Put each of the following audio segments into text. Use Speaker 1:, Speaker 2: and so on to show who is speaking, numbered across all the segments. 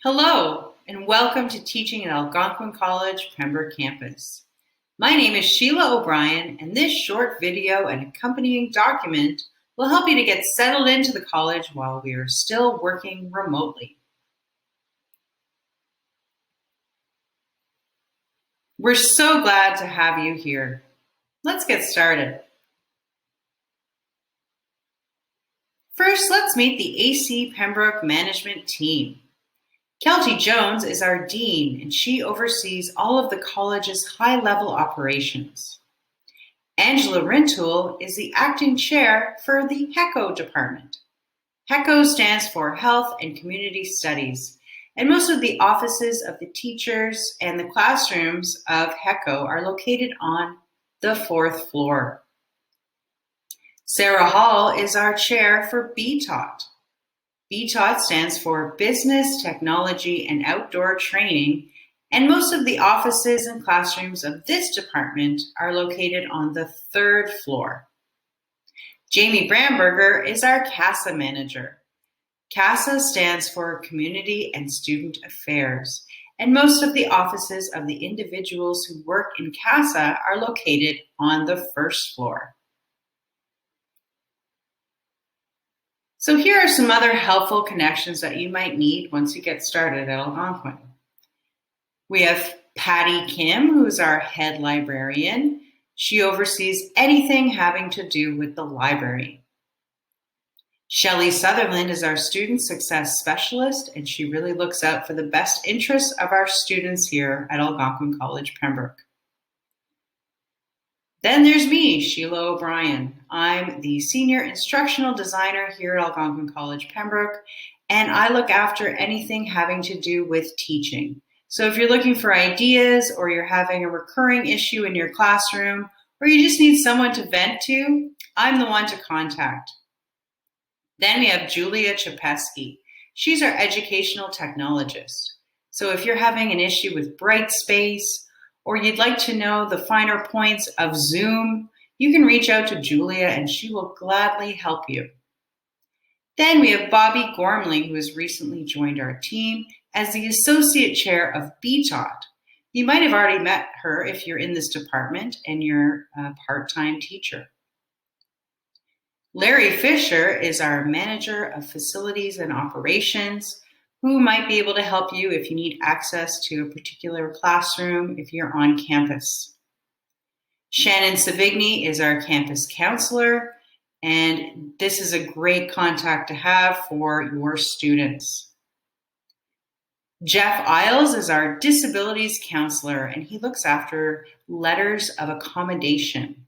Speaker 1: Hello, and welcome to Teaching at Algonquin College, Pembroke campus. My name is Sheila O'Brien, and this short video and accompanying document will help you to get settled into the college while we are still working remotely. We're so glad to have you here. Let's get started. First, let's meet the AC Pembroke management team. Kelty Jones is our dean, and she oversees all of the college's high-level operations. Angela Rintoul is the acting chair for the HECO department. HECO stands for Health and Community Studies, and most of the offices of the teachers and the classrooms of HECO are located on the 4th floor. Sarah Hall is our chair for BTAUT. BTAUT stands for Business, Technology, and Outdoor Training, and most of the offices and classrooms of this department are located on the 3rd floor. Jamie Bramberger is our CASA manager. CASA stands for Community and Student Affairs, and most of the offices of the individuals who work in CASA are located on the 1st floor. So here are some other helpful connections that you might need once you get started at Algonquin. We have Patty Kim, who's our head librarian. She oversees anything having to do with the library. Shelley Sutherland is our student success specialist, and she really looks out for the best interests of our students here at Algonquin College, Pembroke. Then there's me, Sheila O'Brien. I'm the Senior Instructional Designer here at Algonquin College, Pembroke, and I look after anything having to do with teaching. So if you're looking for ideas, or you're having a recurring issue in your classroom, or you just need someone to vent to, I'm the one to contact. Then we have Julia Chapesky. She's our Educational Technologist. So if you're having an issue with Brightspace, or you'd like to know the finer points of Zoom, you can reach out to Julia and she will gladly help you. Then we have Bobby Gormley, who has recently joined our team as the Associate Chair of BTAUT. You might have already met her if you're in this department and you're a part-time teacher. Larry Fisher is our Manager of Facilities and Operations, who might be able to help you if you need access to a particular classroom if you're on campus. Shannon Savigny is our campus counselor, and this is a great contact to have for your students. Jeff Isles is our disabilities counselor, and he looks after letters of accommodation.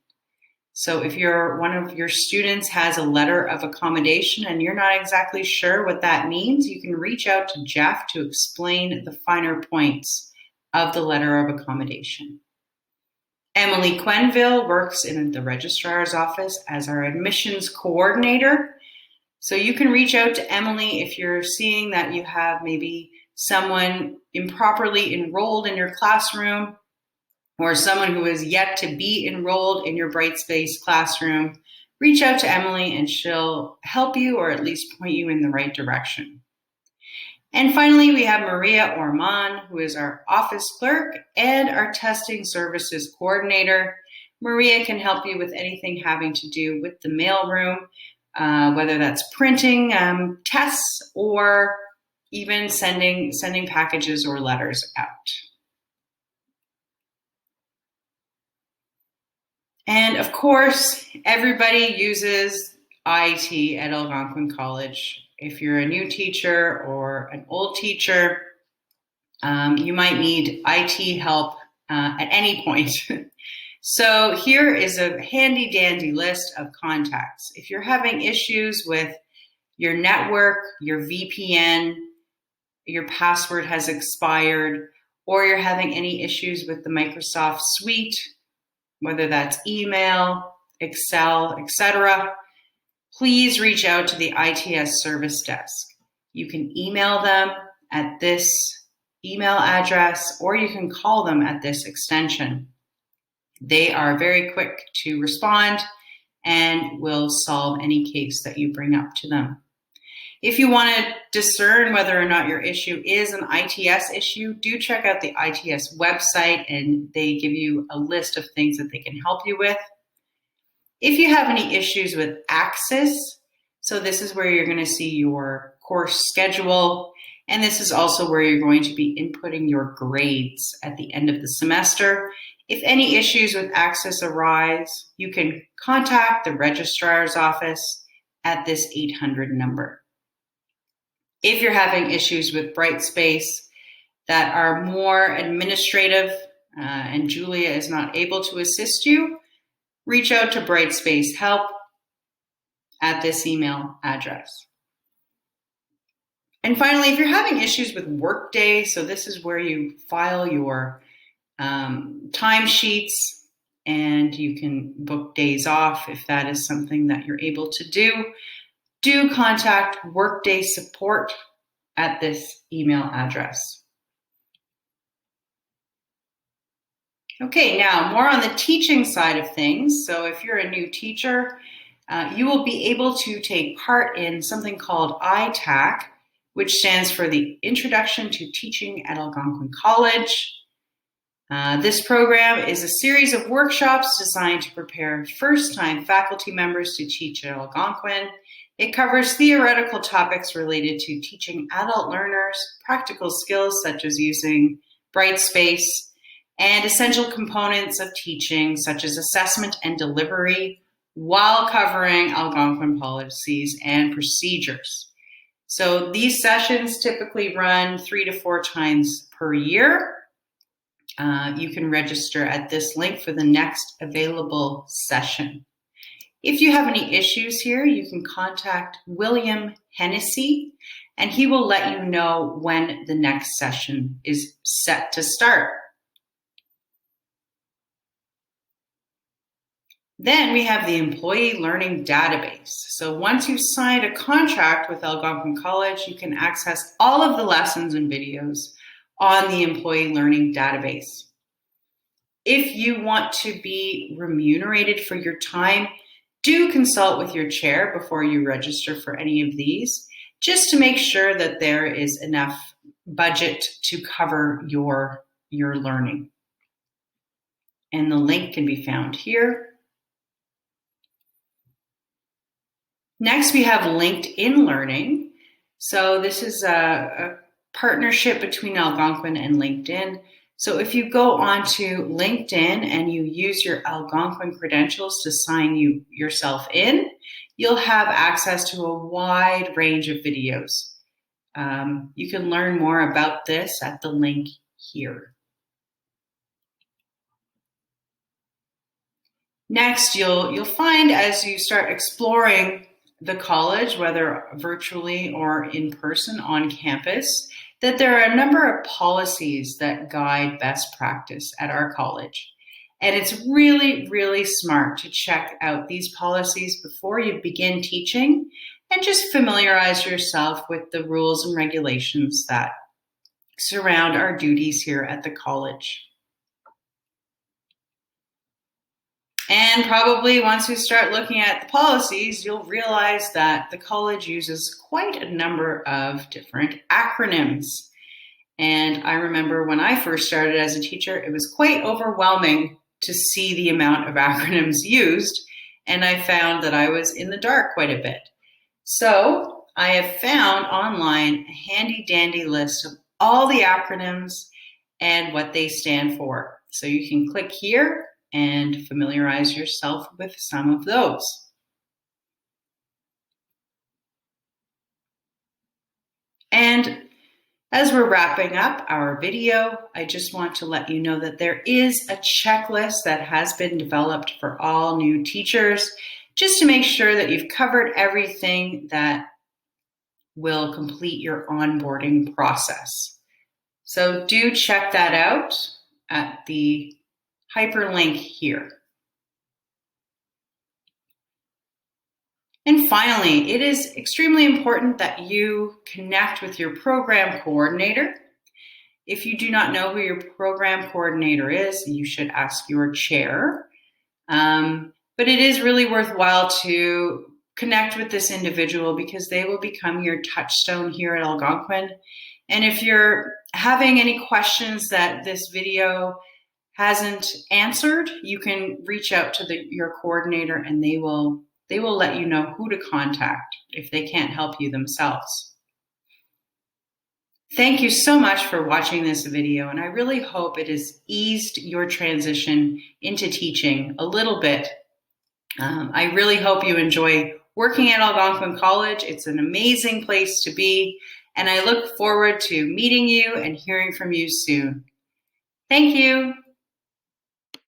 Speaker 1: So if one of your students has a letter of accommodation and you're not exactly sure what that means, you can reach out to Jeff to explain the finer points of the letter of accommodation. Emily Quenville works in the registrar's office as our admissions coordinator. So you can reach out to Emily if you're seeing that you have maybe someone improperly enrolled in your classroom, or someone who is yet to be enrolled in your Brightspace classroom. Reach out to Emily and she'll help you, or at least point you in the right direction. And finally, we have Maria Orman, who is our office clerk and our testing services coordinator. Maria can help you with anything having to do with the mailroom, whether that's printing tests or even sending packages or letters out. And of course, everybody uses IT at Algonquin College. If you're a new teacher or an old teacher, you might need IT help at any point. So here is a handy dandy list of contacts. If you're having issues with your network, your VPN, your password has expired, or you're having any issues with the Microsoft Suite, whether that's email, Excel, etc., please reach out to the ITS service desk. You can email them at this email address, or you can call them at this extension. They are very quick to respond and will solve any case that you bring up to them. If you want to discern whether or not your issue is an ITS issue, do check out the ITS website, and they give you a list of things that they can help you with. If you have any issues with Access, so this is where you're going to see your course schedule, and this is also where you're going to be inputting your grades at the end of the semester. If any issues with Access arise, you can contact the registrar's office at this 800 number. If you're having issues with Brightspace that are more administrative and Julia is not able to assist you, reach out to Brightspace Help at this email address. And finally, if you're having issues with Workday, so this is where you file your timesheets and you can book days off if that is something that you're able to do contact Workday support at this email address. Okay, now more on the teaching side of things. So if you're a new teacher, you will be able to take part in something called ITAC, which stands for the Introduction to Teaching at Algonquin College. This program is a series of workshops designed to prepare first-time faculty members to teach at Algonquin. It covers theoretical topics related to teaching adult learners, practical skills such as using Brightspace, and essential components of teaching such as assessment and delivery, while covering Algonquin policies and procedures. So these sessions typically run 3 to 4 times per year. You can register at this link for the next available session. If you have any issues here, you can contact William Hennessy, and he will let you know when the next session is set to start. Then we have the Employee Learning Database. So once you've signed a contract with Algonquin College, you can access all of the lessons and videos on the Employee Learning Database. If you want to be remunerated for your time, do consult with your chair before you register for any of these, just to make sure that there is enough budget to cover your learning. And the link can be found here. Next, we have LinkedIn Learning. So this is a partnership between Algonquin and LinkedIn. So if you go onto LinkedIn and you use your Algonquin credentials to sign yourself in, you'll have access to a wide range of videos. You can learn more about this at the link here. Next, you'll find as you start exploring the college, whether virtually or in person on campus, that there are a number of policies that guide best practice at our college. And it's really, really smart to check out these policies before you begin teaching and just familiarize yourself with the rules and regulations that surround our duties here at the college. And probably once you start looking at the policies, you'll realize that the college uses quite a number of different acronyms. And I remember when I first started as a teacher, it was quite overwhelming to see the amount of acronyms used. And I found that I was in the dark quite a bit. So I have found online a handy dandy list of all the acronyms and what they stand for. So you can click here and familiarize yourself with some of those. And as we're wrapping up our video, I just want to let you know that there is a checklist that has been developed for all new teachers, just to make sure that you've covered everything that will complete your onboarding process. So do check that out at the hyperlink here. And finally, it is extremely important that you connect with your program coordinator. If you do not know who your program coordinator is, you should ask your chair. But it is really worthwhile to connect with this individual because they will become your touchstone here at Algonquin. And if you're having any questions that this video hasn't answered, you can reach out to your coordinator and they will let you know who to contact if they can't help you themselves. Thank you so much for watching this video, and I really hope it has eased your transition into teaching a little bit. I really hope you enjoy working at Algonquin College. It's an amazing place to be, and I look forward to meeting you and hearing from you soon. Thank you.